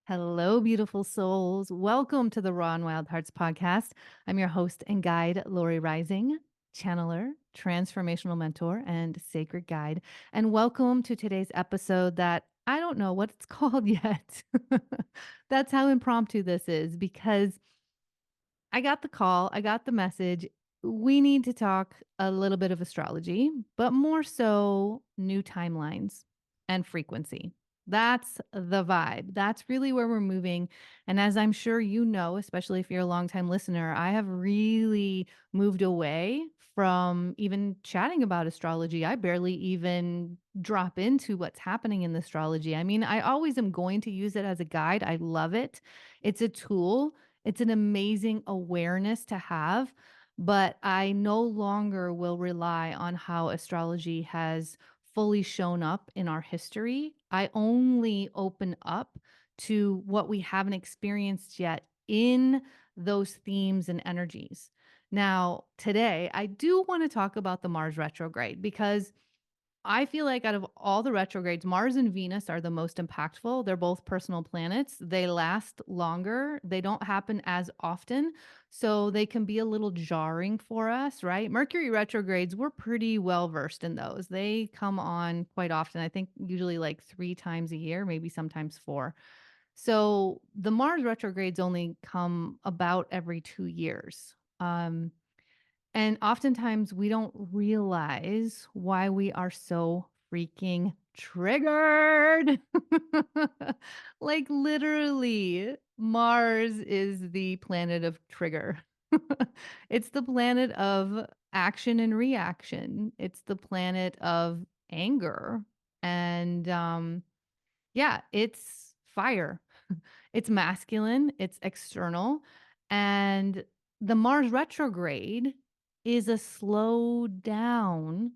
Hello, beautiful souls. Welcome to the Raw and Wild Hearts podcast. I'm your host and guide, Lori Rising, channeler, transformational mentor, and sacred guide. And welcome to today's episode that I don't know what it's called yet. That's how impromptu this is because I got the call, I got the message. We need to talk a little bit of astrology, but more so new timelines and frequency. That's the vibe. That's really where we're moving. And as I'm sure you know, especially if you're a longtime listener, I have really moved away from even chatting about astrology. I barely even drop into what's happening in the astrology. I mean, I always am going to use it as a guide. I love it. It's a tool, it's an amazing awareness to have, but I no longer will rely on how astrology has fully shown up in our history. I only open up to what we haven't experienced yet in those themes and energies. Now, today, I do want to talk about the Mars retrograde because I feel like out of all the retrogrades, Mars and Venus are the most impactful. They're both personal planets. They last longer. They don't happen as often. So they can be a little jarring for us, right? Mercury retrogrades, we're pretty well versed in those. They come on quite often. I think usually like 3 times a year, maybe sometimes four. So the Mars retrogrades only come about every 2 years. And oftentimes we don't realize why we are so freaking triggered. Like literally, Mars is the planet of trigger. It's the planet of action and reaction. It's the planet of anger. And yeah, it's fire. It's masculine, it's external. And the Mars retrograde is a slow down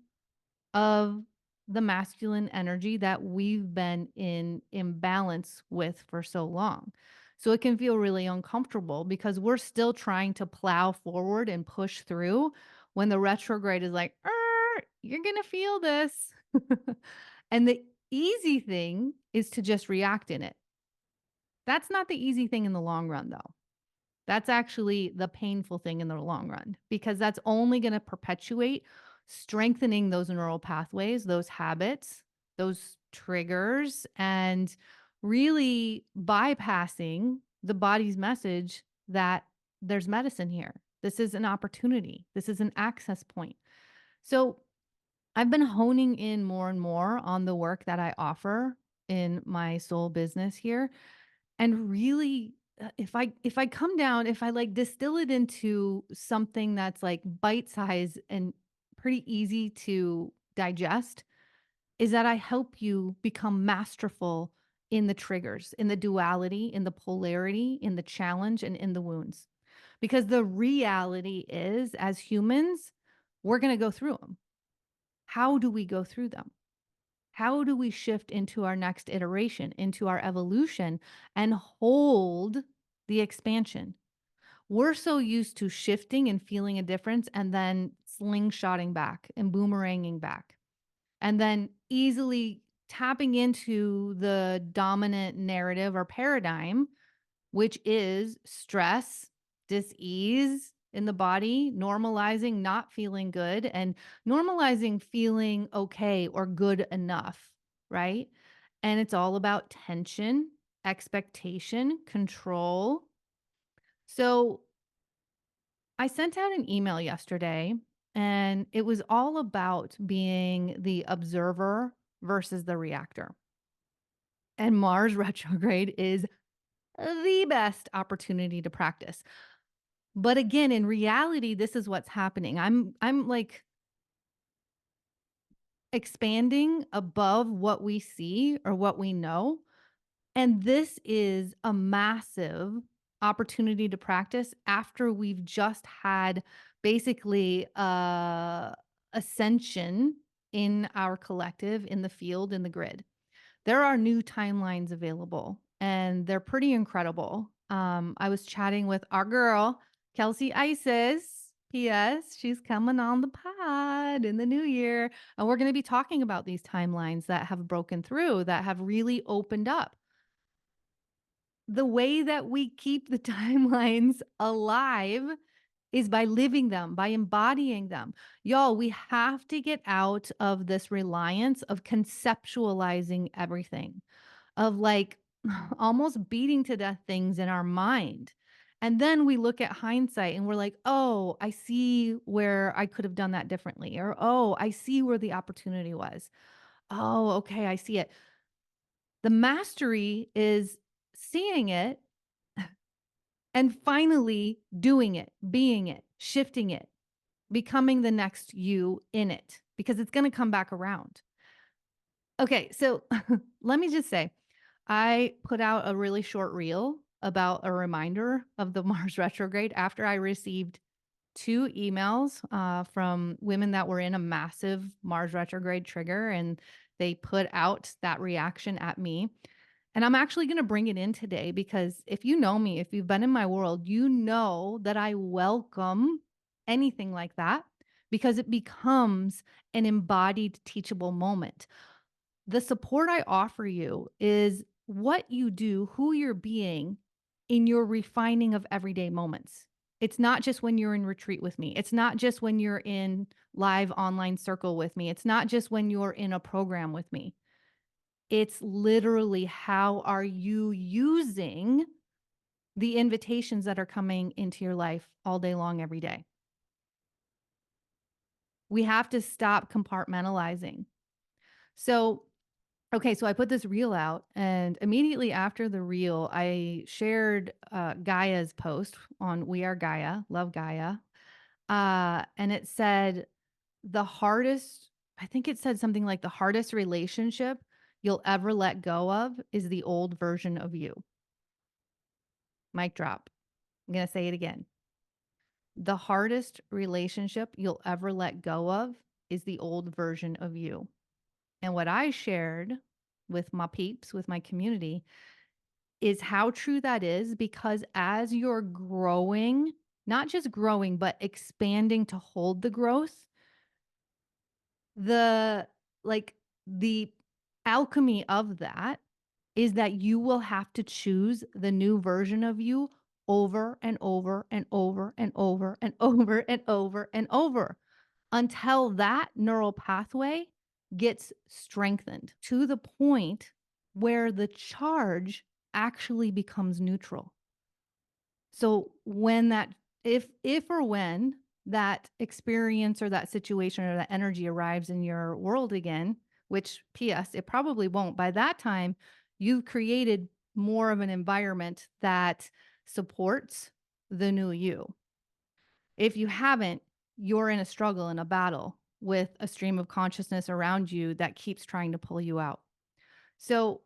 of the masculine energy that we've been in imbalance with for so long. So it can feel really uncomfortable because we're still trying to plow forward and push through when the retrograde is like, you're going to feel this. And the easy thing is to just react in it. That's not the easy thing in the long run, though. That's actually the painful thing in the long run because that's only going to perpetuate strengthening those neural pathways, those habits, those triggers, and really bypassing the body's message that there's medicine here. This is an opportunity. This is an access point. So I've been honing in more and more on the work that I offer in my soul business here and really if I come down, if I like distill it into something that's like bite size and pretty easy to digest, is that I help you become masterful in the triggers, in the duality, in the polarity, in the challenge, and in the wounds. Because the reality is, as humans, we're going to go through them. How do we go through them? How do we shift into our next iteration, into our evolution, and hold the expansion? We're so used to shifting and feeling a difference and then slingshotting back and boomeranging back, and then easily tapping into the dominant narrative or paradigm, which is stress, dis-ease in the body, normalizing not feeling good and normalizing feeling okay or good enough, right? And it's all about tension, expectation, control. So I sent out an email yesterday and it was all about being the observer versus the reactor. And Mars retrograde is the best opportunity to practice. But again, in reality, this is what's happening. I'm like expanding above what we see or what we know. And this is a massive opportunity to practice after we've just had basically ascension in our collective, in the field, in the grid. There are new timelines available and they're pretty incredible. I was chatting with our girl, Kelsey Isis. P.S. She's coming on the pod in the new year. And we're going to be talking about these timelines that have broken through, that have really opened up. the way that we keep the timelines alive is by living them, by embodying them. Y'all, we have to get out of this reliance of conceptualizing everything, of like almost beating to death things in our mind. And then we look at hindsight and we're like, oh, I see where I could have done that differently. Or, oh, I see where the opportunity was. Oh, okay, I see it. The mastery is seeing it and finally doing it, being it, shifting it, becoming the next you in it, because it's going to come back around. Okay, so let me just say, I put out a really short reel about a reminder of the Mars retrograde after I received 2 emails from women that were in a massive Mars retrograde trigger, and they put out that reaction at me. And I'm actually going to bring it in today because if you know me, if you've been in my world, you know that I welcome anything like that because it becomes an embodied teachable moment. The support I offer you is what you do, who you're being in your refining of everyday moments. It's not just when you're in retreat with me. It's not just when you're in live online circle with me. It's not just when you're in a program with me. It's literally how are you using the invitations that are coming into your life all day long, every day. We have to stop compartmentalizing. So okay, so I put this reel out, and immediately after the reel, I shared Gaia's post on We Are Gaia, Love Gaia. And it said, the hardest, I think it said something like the hardest relationship you'll ever let go of is the old version of you. Mic drop. I'm going to say it again. The hardest relationship you'll ever let go of is the old version of you. And what I shared with my peeps, with my community, is how true that is, because as you're growing, not just growing, but expanding to hold the growth, the like the alchemy of that is that you will have to choose the new version of you over and over and over and over and over and over and over until that neural pathway gets strengthened to the point where the charge actually becomes neutral. So when that, if or when that experience or that situation or that energy arrives in your world again, which PS, it probably won't, by that time, you've created more of an environment that supports the new you. If you haven't, you're in a struggle, in a battle with a stream of consciousness around you that keeps trying to pull you out. So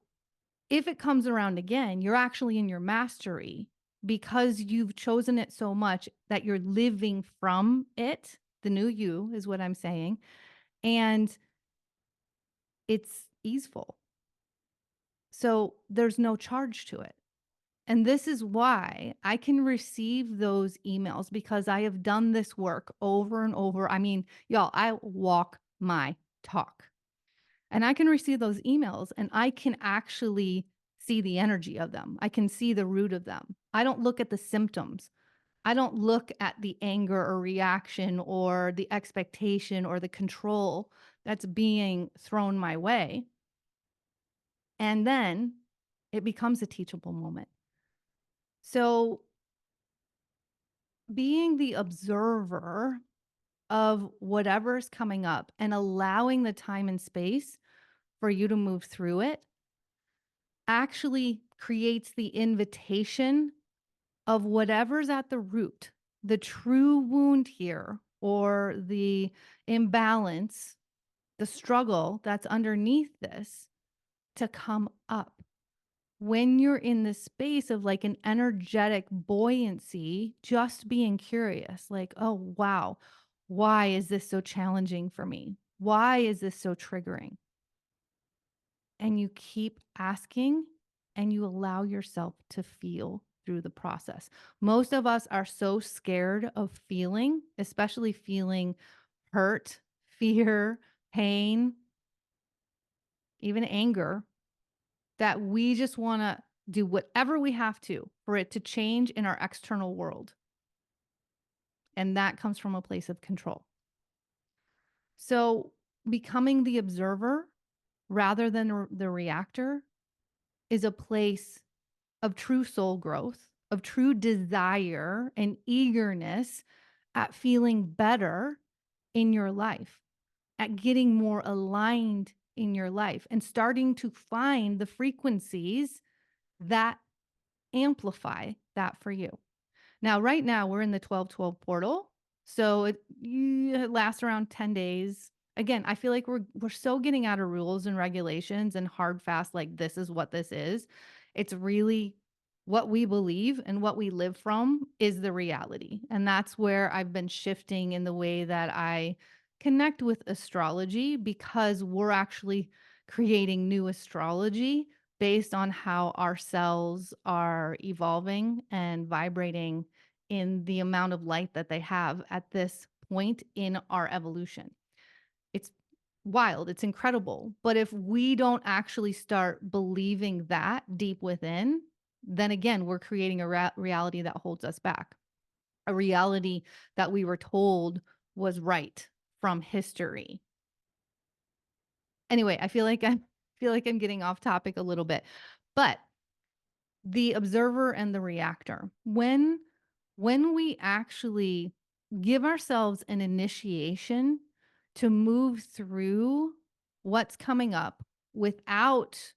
if it comes around again, you're actually in your mastery because you've chosen it so much that you're living from it. The new you is what I'm saying. And it's easeful. So there's no charge to it. And this is why I can receive those emails, because I have done this work over and over. I mean, y'all, I walk my talk. And I can receive those emails and I can actually see the energy of them. I can see the root of them. I don't look at the symptoms. I don't look at the anger or reaction or the expectation or the control that's being thrown my way. And then it becomes a teachable moment. So being the observer of whatever's coming up and allowing the time and space for you to move through it actually creates the invitation of whatever's at the root, the true wound here, or the imbalance, the struggle that's underneath this to come up. When you're in the space of like an energetic buoyancy, just being curious, like, oh, wow, why is this so challenging for me? Why is this so triggering? And you keep asking and you allow yourself to feel through the process. Most of us are so scared of feeling, especially feeling hurt, fear, pain, even anger, that we just want to do whatever we have to for it to change in our external world. And that comes from a place of control. So becoming the observer rather than the reactor is a place of true soul growth, of true desire and eagerness at feeling better in your life, at getting more aligned in your life, and starting to find the frequencies that amplify that for you. Now, right now, we're in the 12/12 portal. So it lasts around 10 days. Again, I feel like we're so getting out of rules and regulations and hard, fast, like this is what this is. It's really what we believe and what we live from is the reality. And that's where I've been shifting in the way that I connect with astrology, because we're actually creating new astrology based on how our cells are evolving and vibrating in the amount of light that they have at this point in our evolution. It's wild, it's incredible. But if we don't actually start believing that deep within, then again, we're creating a reality that holds us back, a reality that we were told was right from history. Anyway, I feel like I'm getting off topic a little bit. But the observer and the reactor, when we actually give ourselves an initiation to move through what's coming up without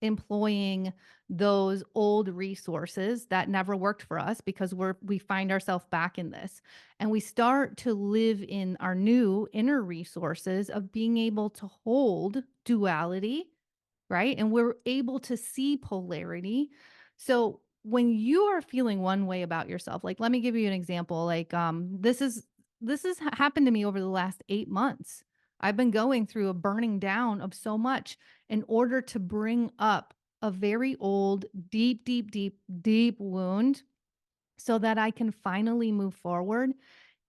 employing those old resources that never worked for us, because we find ourselves back in this, and we start to live in our new inner resources of being able to hold duality, right? And we're able to see polarity. So when you are feeling one way about yourself, like let me give you an example. Like this has happened to me over the last 8 months. I've been going through a burning down of so much in order to bring up a very old, deep, deep, deep, deep wound so that I can finally move forward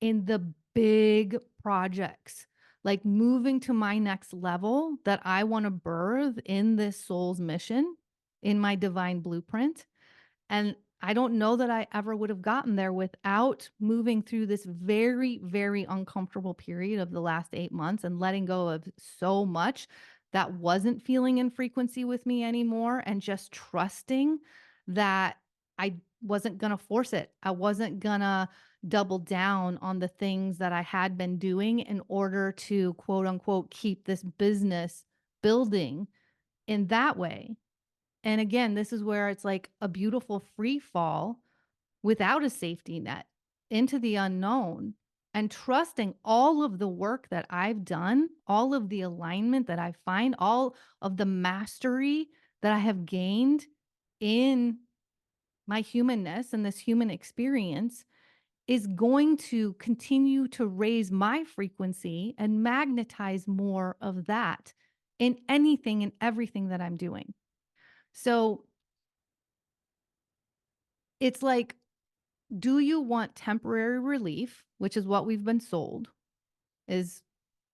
in the big projects, like moving to my next level that I want to birth in this soul's mission, in my divine blueprint. And I don't know that I ever would have gotten there without moving through this very, very uncomfortable period of the last 8 months and letting go of so much that wasn't feeling in frequency with me anymore, and just trusting that I wasn't going to force it. I wasn't going to double down on the things that I had been doing in order to quote unquote keep this business building in that way. And again, this is where it's like a beautiful free fall without a safety net into the unknown, and trusting all of the work that I've done, all of the alignment that I find, all of the mastery that I have gained in my humanness and this human experience is going to continue to raise my frequency and magnetize more of that in anything and everything that I'm doing. So it's like, do you want temporary relief, which is what we've been sold, is,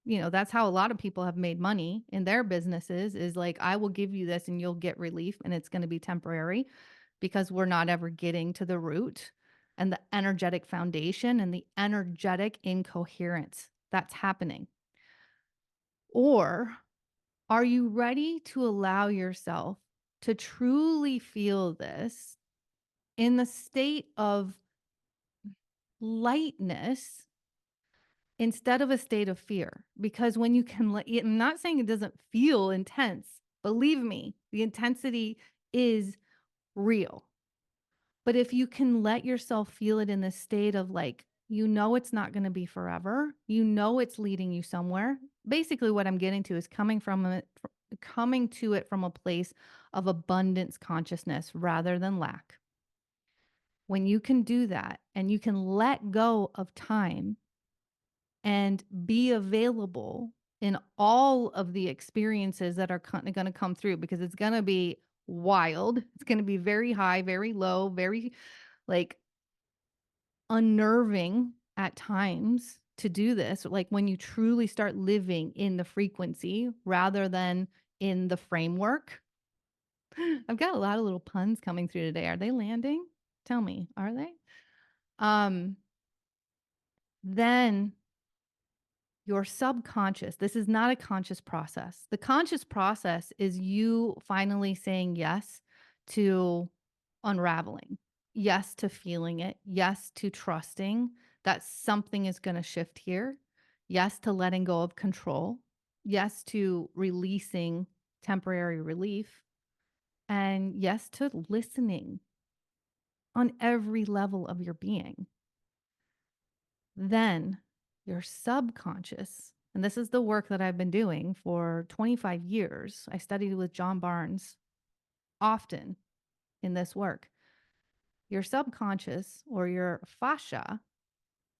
that's how a lot of people have made money in their businesses, is like, I will give you this and you'll get relief and it's going to be temporary, because we're not ever getting to the root and the energetic foundation and the energetic incoherence that's happening. Or are you ready to allow yourself to truly feel this in the state of lightness instead of a state of fear? Because when you can I'm not saying it doesn't feel intense. Believe me, the intensity is real. But if you can let yourself feel it in the state of like, it's not going to be forever, it's leading you somewhere. Basically, what I'm getting to is coming to it from a place of abundance consciousness rather than lack. When you can do that and you can let go of time and be available in all of the experiences that are going to come through, because it's going to be wild. It's going to be very high, very low, very like unnerving at times to do this. Like when you truly start living in the frequency rather than in the framework. I've got a lot of little puns coming through today. Are they landing? Tell me, are they? Um, then your subconscious, this is not a conscious process. The conscious process is you finally saying yes to unraveling, yes to feeling it, yes to trusting that something is going to shift here, yes to letting go of control, yes to releasing temporary relief, and yes to listening on every level of your being. Then your subconscious, and this is the work that I've been doing for 25 years. I studied with John Barnes often in this work. Your subconscious or your fascia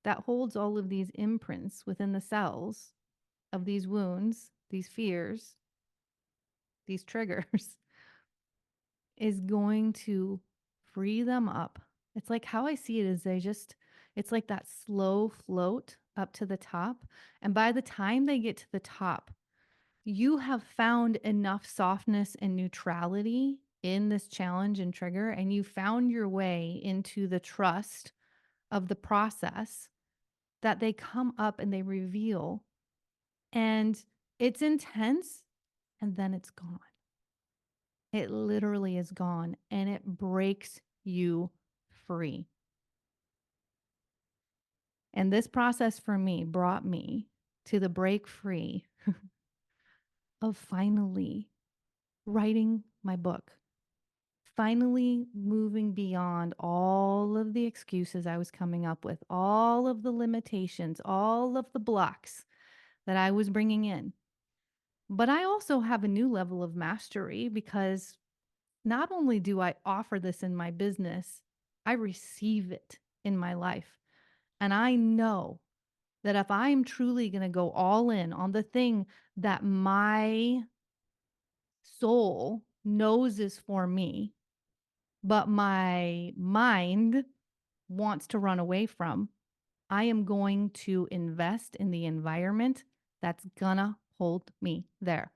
that holds all of these imprints within the cells of these wounds, these fears, these triggers, is going to free them up. It's like how I see it is it's like that slow float up to the top. And by the time they get to the top, you have found enough softness and neutrality in this challenge and trigger, and you found your way into the trust of the process that they come up and they reveal. And it's intense, and then it's gone. It literally is gone, and it breaks you free. And this process for me brought me to the break free of finally writing my book, finally moving beyond all of the excuses I was coming up with, all of the limitations, all of the blocks that I was bringing in. But I also have a new level of mastery because not only do I offer this in my business, I receive it in my life. And I know that if I'm truly going to go all in on the thing that my soul knows is for me, but my mind wants to run away from, I am going to invest in the environment that's gonna hold me there.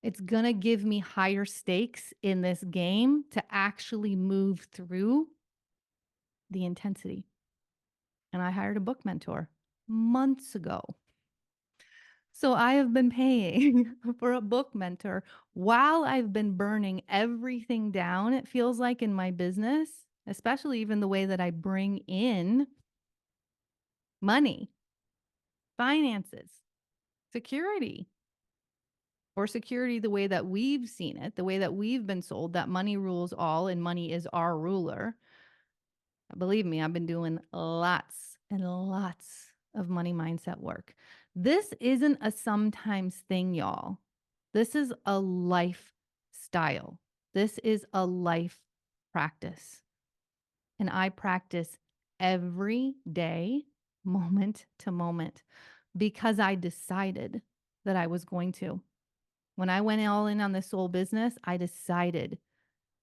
It's gonna give me higher stakes in this game to actually move through the intensity. And I hired a book mentor months ago. So I have been paying for a book mentor while I've been burning everything down, it feels like in my business, especially even the way that I bring in money, finances, security, or security the way that we've seen it, the way that we've been sold, that money rules all and money is our ruler. Believe me, I've been doing lots and lots of money mindset work. This isn't a sometimes thing, y'all. This is a lifestyle. This is a life practice. And I practice every day, moment to moment, because I decided that I was going to. When I went all in on this soul business, I decided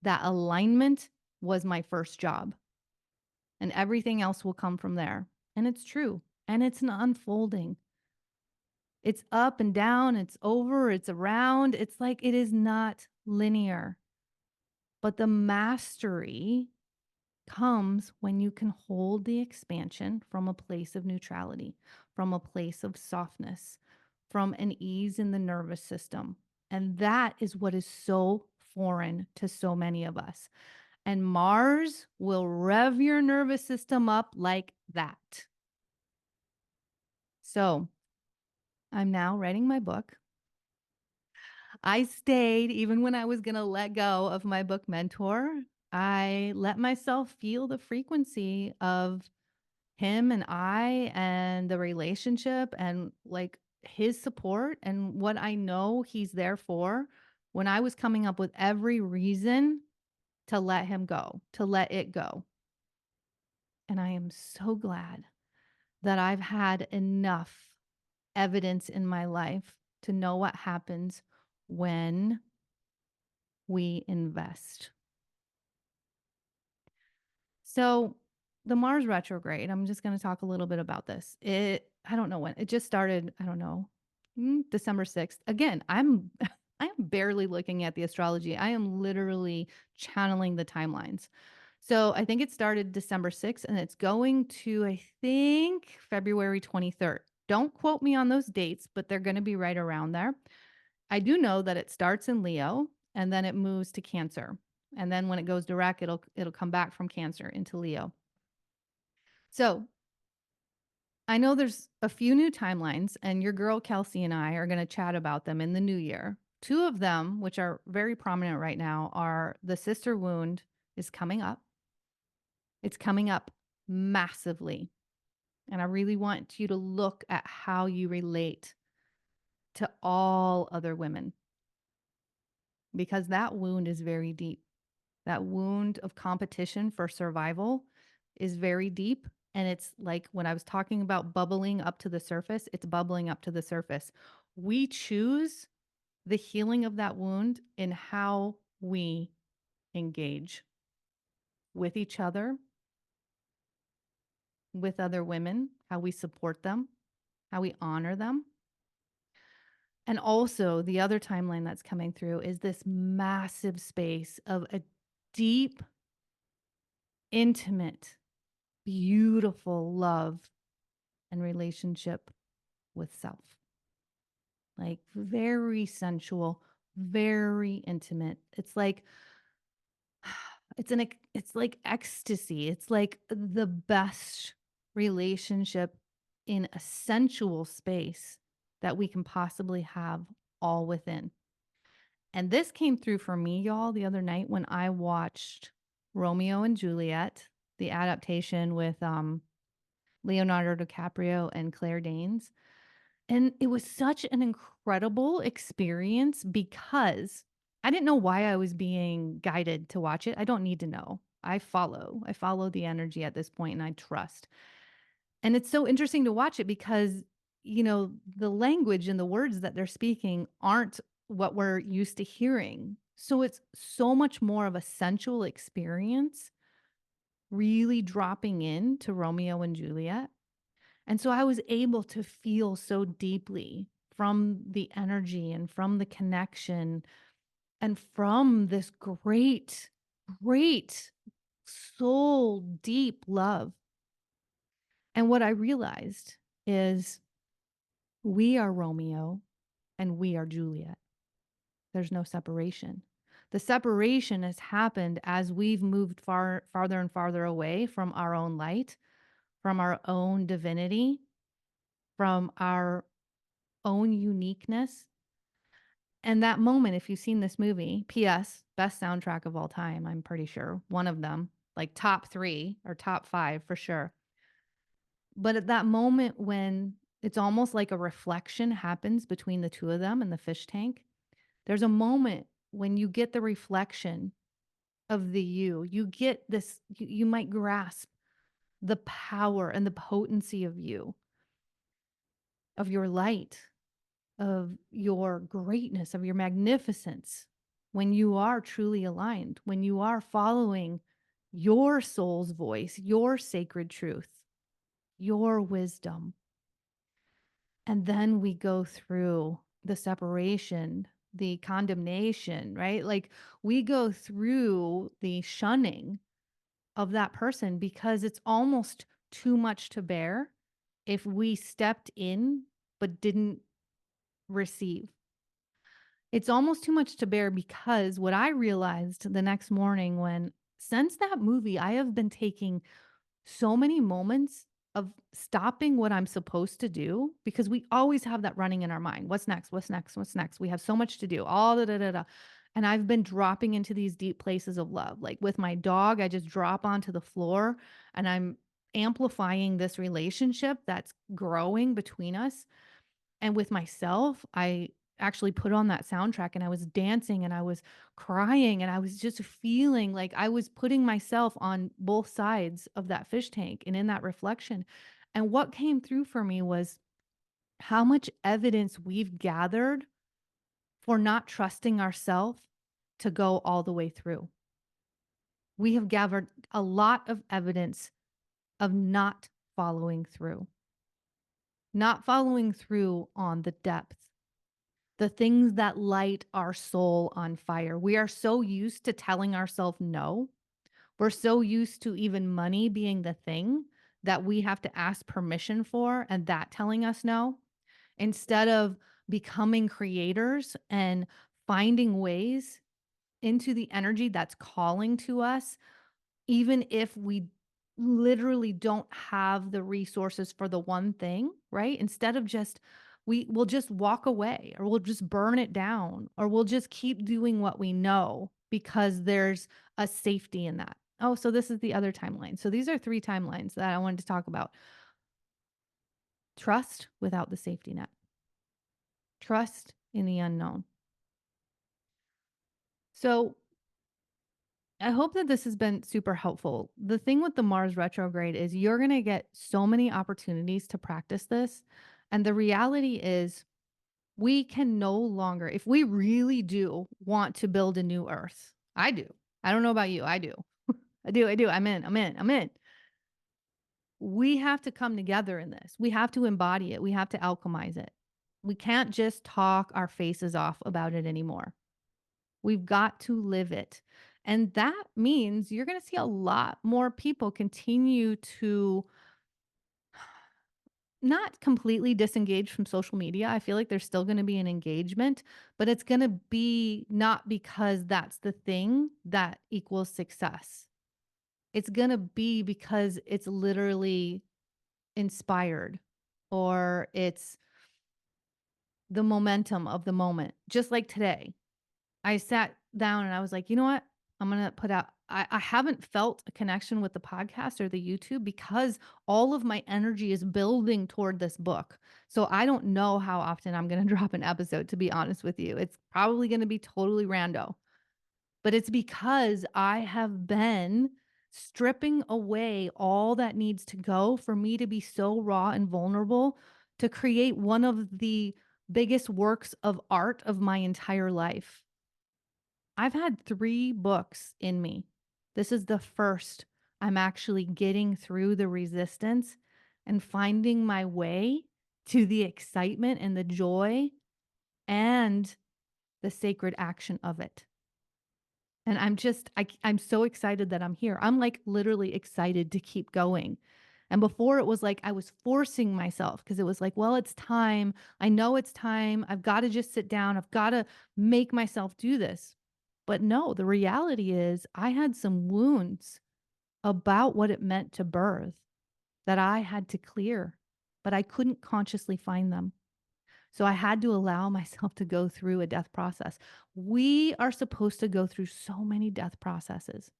that alignment was my first job and everything else will come from there. And it's true. And it's an unfolding. It's up and down, it's over, it's around. It's like it is not linear. But the mastery comes when you can hold the expansion from a place of neutrality, from a place of softness, from an ease in the nervous system. And that is what is so foreign to so many of us. And Mars will rev your nervous system up like that. So I'm now writing my book. I stayed even when I was going to let go of my book mentor. I let myself feel the frequency of him and I and the relationship and like his support and what I know he's there for when I was coming up with every reason to let him go, to let it go. And I am so glad that I've had enough evidence in my life to know what happens when we invest. So, the Mars retrograde, I'm just going to talk a little bit about this. I don't know when. It just started, I don't know, December 6th. Again, I'm I am barely looking at the astrology. I am literally channeling the timelines. So I think it started December 6th and it's going to, I think, February 23rd. Don't quote me on those dates, but they're going to be right around there. I do know that it starts in Leo and then it moves to Cancer. And then when it goes direct, it'll come back from Cancer into Leo. So I know there's a few new timelines, and your girl Kelsey and I are going to chat about them in the new year. Two of them, which are very prominent right now, are the sister wound is coming up. It's coming up massively. And I really want you to look at how you relate to all other women because that wound is very deep. That wound of competition for survival is very deep. And it's like when I was talking about bubbling up to the surface, it's bubbling up to the surface. We choose the healing of that wound in how we engage with each other, with other women, how we support them, how we honor them. And also, the other timeline that's coming through is this massive space of a deep, intimate, beautiful love and relationship with self. Like very sensual, very intimate. It's like it's like ecstasy. It's like the best relationship in a sensual space that we can possibly have all within. And this came through for me, y'all, the other night when I watched Romeo and Juliet, the adaptation with Leonardo DiCaprio and Claire Danes. And it was such an incredible experience because I didn't know why I was being guided to watch it. I don't need to know. I follow the energy at this point and I trust. And it's so interesting to watch it because, the language and the words that they're speaking aren't what we're used to hearing. So it's so much more of a sensual experience, really dropping into Romeo and Juliet. And so I was able to feel so deeply from the energy and from the connection and from this great, great soul deep love. And what I realized is we are Romeo and we are Juliet. There's no separation. The separation has happened as we've moved farther and farther away from our own light, from our own divinity, from our own uniqueness. And that moment, if you've seen this movie, P.S., best soundtrack of all time, I'm pretty sure. One of them, like top 3 or top 5 for sure. But at that moment when it's almost like a reflection happens between the two of them in the fish tank, there's a moment when you get the reflection of the you get this, you might grasp the power and the potency of you, of your light, of your greatness, of your magnificence, when you are truly aligned, when you are following your soul's voice, your sacred truth, your wisdom. And then we go through the separation, the condemnation, right? Like we go through the shunning of that person because it's almost too much to bear if we stepped in but didn't receive. It's almost too much to bear because what I realized the next morning when, since that movie, I have been taking so many moments of stopping what I'm supposed to do because we always have that running in our mind. What's next? What's next? What's next? We have so much to do. All da da da da. And I've been dropping into these deep places of love. Like with my dog, I just drop onto the floor and I'm amplifying this relationship that's growing between us. And with myself, I actually put on that soundtrack and I was dancing and I was crying and I was just feeling like I was putting myself on both sides of that fish tank and in that reflection. And what came through for me was how much evidence we've gathered for not trusting ourselves to go all the way through. We have gathered a lot of evidence of not following through on the depth, the things that light our soul on fire. We are so used to telling ourselves no. We're so used to even money being the thing that we have to ask permission for and that telling us no, instead of becoming creators and finding ways into the energy that's calling to us, even if we literally don't have the resources for the one thing, right? Instead of just, we will just walk away or we'll just burn it down or we'll just keep doing what we know because there's a safety in that. Oh, so this is the other timeline. So these are 3 timelines that I wanted to talk about. Trust without the safety net. Trust in the unknown. So I hope that this has been super helpful. The thing with the Mars retrograde is you're going to get so many opportunities to practice this. And the reality is, we can no longer, if we really do want to build a new earth, I do. I don't know about you. I do. I do. I do. I'm in. I'm in. I'm in. We have to come together in this. We have to embody it. We have to alchemize it. We can't just talk our faces off about it anymore. We've got to live it. And that means you're going to see a lot more people continue to not completely disengage from social media. I feel like there's still going to be an engagement, but it's going to be not because that's the thing that equals success. It's going to be because it's literally inspired or it's the momentum of the moment. Just like today, I sat down and I was like, you know what? I'm going to put out, I haven't felt a connection with the podcast or the YouTube because all of my energy is building toward this book. So I don't know how often I'm going to drop an episode, to be honest with you. It's probably going to be totally rando, but it's because I have been stripping away all that needs to go for me to be so raw and vulnerable to create one of the biggest works of art of my entire life. I've had 3 books in me. This is the first I'm actually getting through the resistance and finding my way to the excitement and the joy and the sacred action of it. And I'm so excited that I'm here. I'm like literally excited to keep going. And before it was like I was forcing myself because it was like, well, it's time. I know it's time. I've got to just sit down. I've got to make myself do this. But no, the reality is I had some wounds about what it meant to birth that I had to clear, but I couldn't consciously find them. So I had to allow myself to go through a death process. We are supposed to go through so many death processes.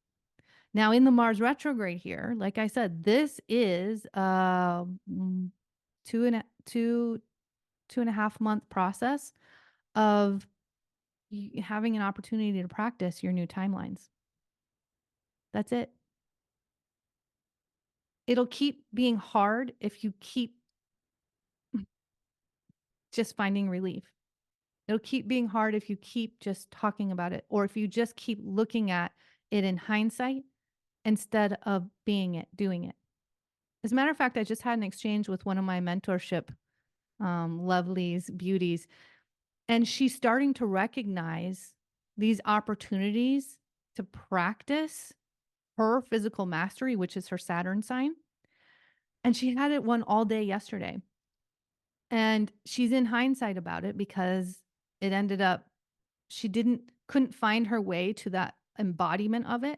Now, in the Mars retrograde here, like I said, this is a 2.5 month process of having an opportunity to practice your new timelines. That's it. It'll keep being hard if you keep just finding relief. It'll keep being hard if you keep just talking about it or if you just keep looking at it in hindsight instead of being it, doing it. As a matter of fact, I just had an exchange with one of my mentorship lovelies, beauties, and she's starting to recognize these opportunities to practice her physical mastery, which is her Saturn sign. And she had it one all day yesterday. And she's in hindsight about it because it ended up, she couldn't find her way to that embodiment of it,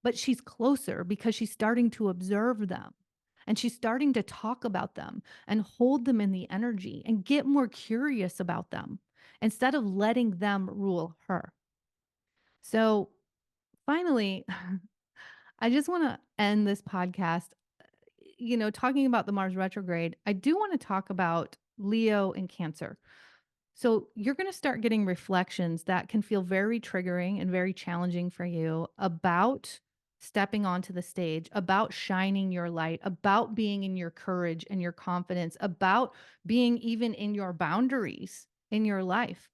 but she's closer because she's starting to observe them and she's starting to talk about them and hold them in the energy and get more curious about them instead of letting them rule her. So finally, I just want to end this podcast, talking about the Mars retrograde. I do want to talk about Leo and Cancer. So you're going to start getting reflections that can feel very triggering and very challenging for you about stepping onto the stage, about shining your light, about being in your courage and your confidence, about being even in your boundaries in your life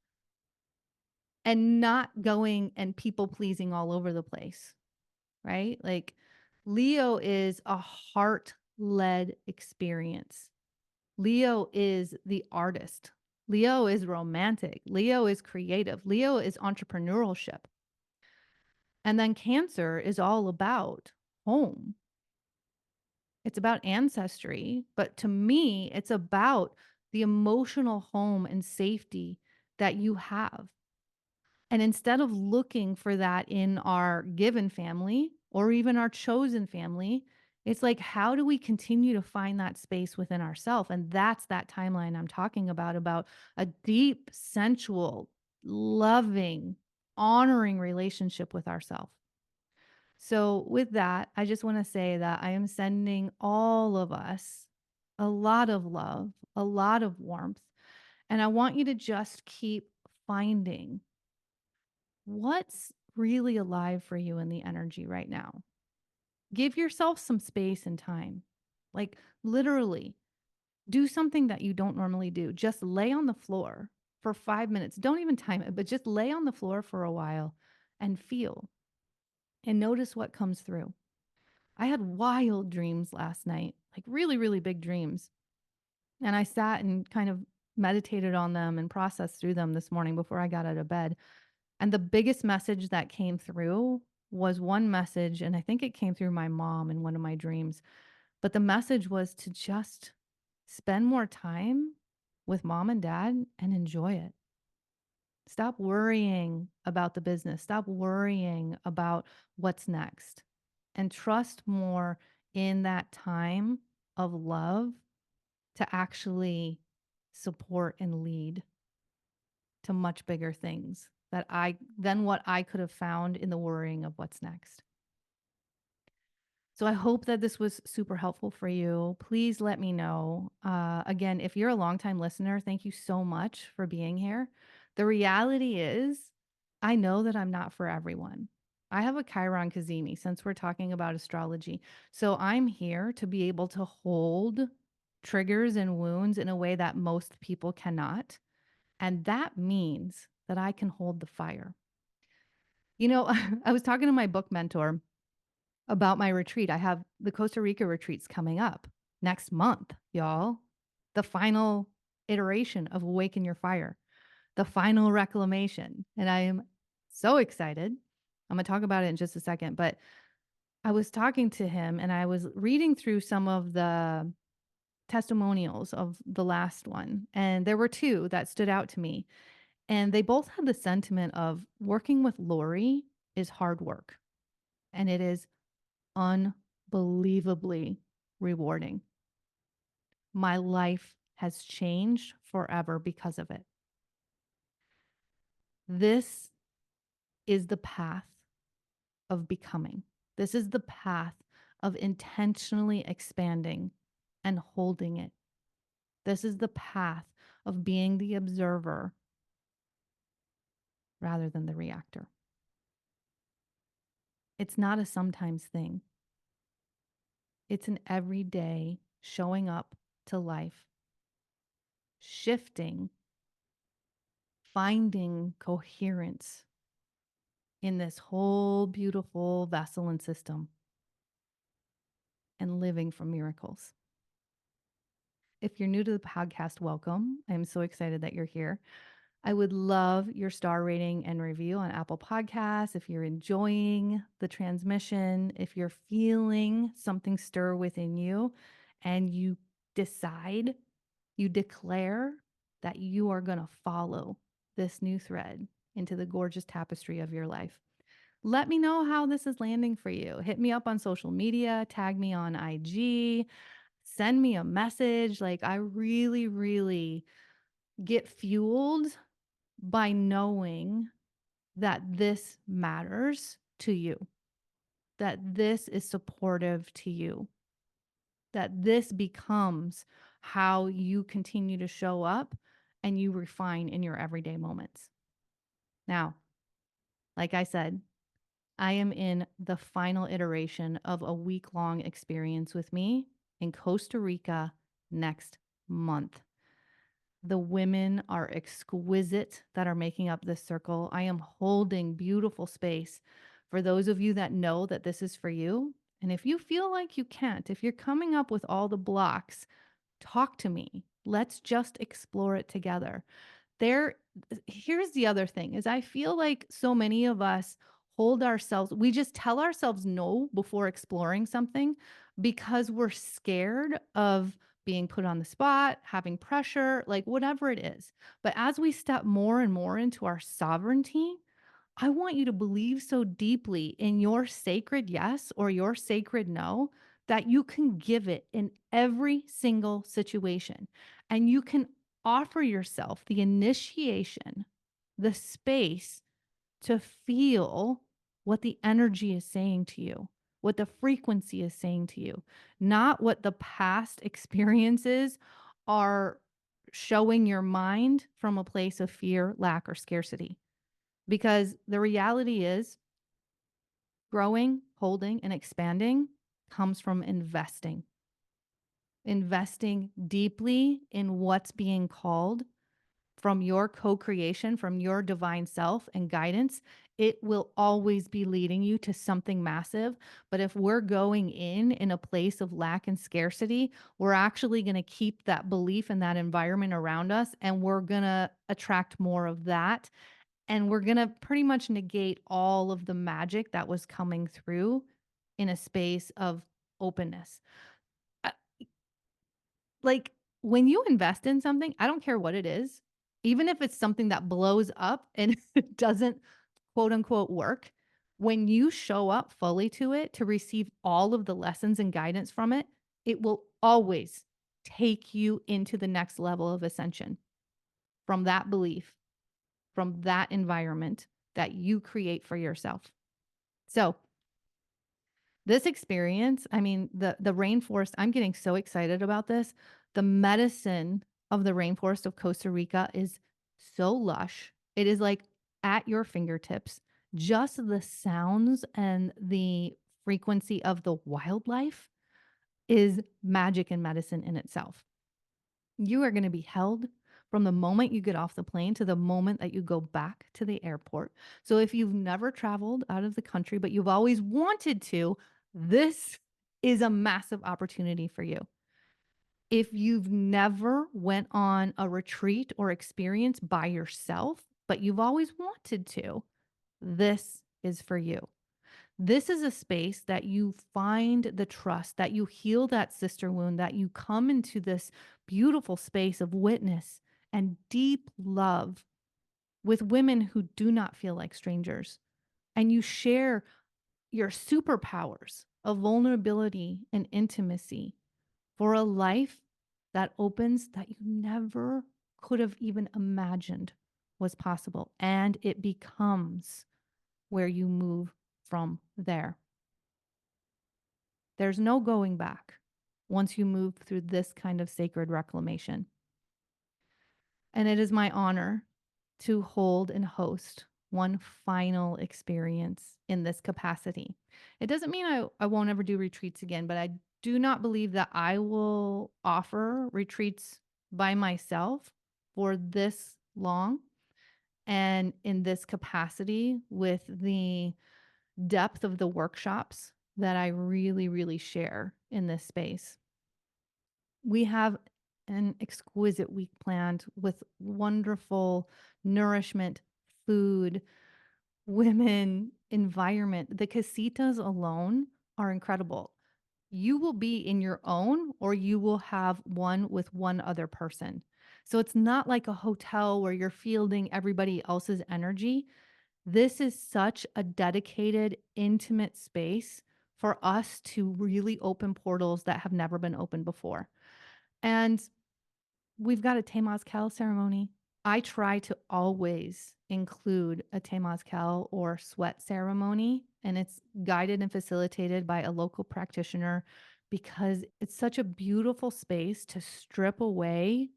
and not going and people pleasing all over the place, right? Like Leo is a heart led experience. Leo is the artist. Leo is romantic. Leo is creative. Leo is entrepreneurship. And then Cancer is all about home. It's about ancestry. But to me, it's about the emotional home and safety that you have. And instead of looking for that in our given family or even our chosen family, it's like, how do we continue to find that space within ourselves? And that's that timeline I'm talking about a deep, sensual, loving, honoring relationship with ourselves. So, with that, I just want to say that I am sending all of us a lot of love, a lot of warmth. And I want you to just keep finding what's really alive for you in the energy right now. Give yourself some space and time. Like literally, do something that you don't normally do. Just lay on the floor for 5 minutes. Don't even time it, but just lay on the floor for a while and feel and notice what comes through. I had wild dreams last night, like really, really big dreams. And I sat and kind of meditated on them and processed through them this morning before I got out of bed. And the biggest message that came through was one message, and I think it came through my mom in one of my dreams. But the message was to just spend more time with mom and dad and enjoy it. Stop worrying about the business. Stop worrying about what's next and trust more in that time of love to actually support and lead to much bigger things than what I could have found in the worrying of what's next. So I hope that this was super helpful for you. Please let me know. Again, if you're a longtime listener, thank you so much for being here. The reality is, I know that I'm not for everyone. I have a Chiron Kazemi since we're talking about astrology. So I'm here to be able to hold triggers and wounds in a way that most people cannot. And that means that I can hold the fire. You know, I was talking to my book mentor about my retreat. I have the Costa Rica retreats coming up next month, y'all. The final iteration of Awaken Your Fire, the final reclamation. And I am so excited. I'm going to talk about it in just a second. But I was talking to him and I was reading through some of the testimonials of the last one. And there were two that stood out to me. And they both had the sentiment of working with Lori is hard work. And it is unbelievably rewarding. My life has changed forever because of it. This is the path of becoming. This is the path of intentionally expanding and holding it. This is the path of being the observer rather than the reactor. It's not a sometimes thing. It's an everyday showing up to life, shifting, finding coherence in this whole beautiful vessel and system, and living for miracles. If you're new to the podcast, welcome. I'm so excited that you're here. I would love your star rating and review on Apple Podcasts. If you're enjoying the transmission, if you're feeling something stir within you and you decide, you declare that you are going to follow this new thread into the gorgeous tapestry of your life. Let me know how this is landing for you. Hit me up on social media, tag me on IG, send me a message. Like, I really, really get fueled by knowing that this matters to you, that this is supportive to you, that this becomes how you continue to show up and you refine in your everyday moments. Now, like I said, I am in the final iteration of a week-long experience with me in Costa Rica next month. The women are exquisite that are making up this circle. I am holding beautiful space for those of you that know that this is for you. And if you feel like you can't, if you're coming up with all the blocks, talk to me. Let's just explore it together. There Here's the other thing is I feel like so many of us we just tell ourselves no before exploring something because we're scared of being put on the spot, having pressure, like whatever it is. But as we step more and more into our sovereignty, I want you to believe so deeply in your sacred yes or your sacred no that you can give it in every single situation. And you can offer yourself the initiation, the space to feel what the energy is saying to you, what the frequency is saying to you, not what the past experiences are showing your mind from a place of fear, lack, or scarcity. Because the reality is, growing, holding, and expanding comes from investing deeply in what's being called from your co creation, from your divine self and guidance. It will always be leading you to something massive. But if we're going in a place of lack and scarcity, we're actually going to keep that belief in that environment around us, and we're going to attract more of that, and we're going to pretty much negate all of the magic that was coming through in a space of openness. Uh, Like when you invest in something, I don't care what it is, even if it's something that blows up and it doesn't quote unquote work, when you show up fully to it to receive all of the lessons and guidance from it, it will always take you into the next level of ascension from that belief, from that environment that you create for yourself. So, this experience, I mean, the rainforest, I'm getting so excited about this. The medicine of the rainforest of Costa Rica is so lush. It is like at your fingertips. Just the sounds and the frequency of the wildlife is magic and medicine in itself. You are going to be held from the moment you get off the plane to the moment that you go back to the airport. So if you've never traveled out of the country, but you've always wanted to, this is a massive opportunity for you. If you've never went on a retreat or experience by yourself, but you've always wanted to, this is for you. This is a space that you find the trust, that you heal that sister wound, that you come into this beautiful space of witness and deep love with women who do not feel like strangers. And you share your superpowers of vulnerability and intimacy for a life that opens that you never could have even imagined was possible. And it becomes where you move from there. There's no going back once you move through this kind of sacred reclamation. And it is my honor to hold and host one final experience in this capacity. It doesn't mean I won't ever do retreats again, but I do not believe that I will offer retreats by myself for this long and in this capacity with the depth of the workshops that I really, really share in this space. We have an exquisite week planned with wonderful nourishment, food, women, environment. The casitas alone are incredible. You will be in your own, or you will have one with one other person. So it's not like a hotel where you're fielding everybody else's energy. This is such a dedicated, intimate space for us to really open portals that have never been opened before. And we've got a Temazcal ceremony. I try to always include a Temazcal or sweat ceremony, and it's guided and facilitated by a local practitioner because it's such a beautiful space to strip away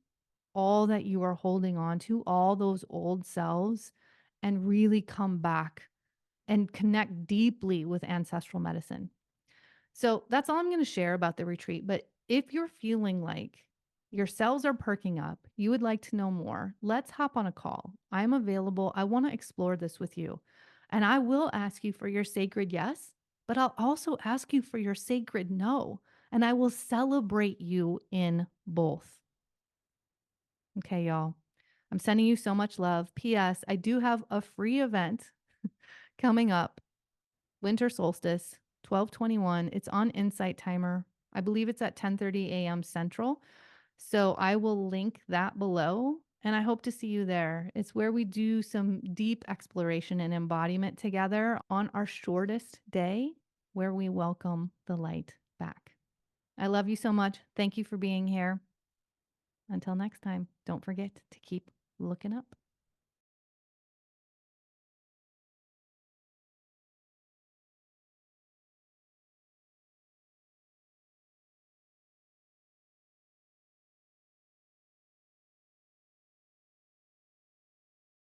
all that you are holding on to, all those old selves, and really come back and connect deeply with ancestral medicine. So that's all I'm going to share about the retreat. But if you're feeling like your cells are perking up, you would like to know more, let's hop on a call. I'm available. I want to explore this with you. And I will ask you for your sacred yes, but I'll also ask you for your sacred no. And I will celebrate you in both. Okay, y'all. I'm sending you so much love. P.S. I do have a free event coming up, winter solstice, 12/21. It's on Insight Timer. I believe it's at 10:30 a.m. Central. So I will link that below and I hope to see you there. It's where we do some deep exploration and embodiment together on our shortest day where we welcome the light back. I love you so much. Thank you for being here. Until next time, don't forget to keep looking up.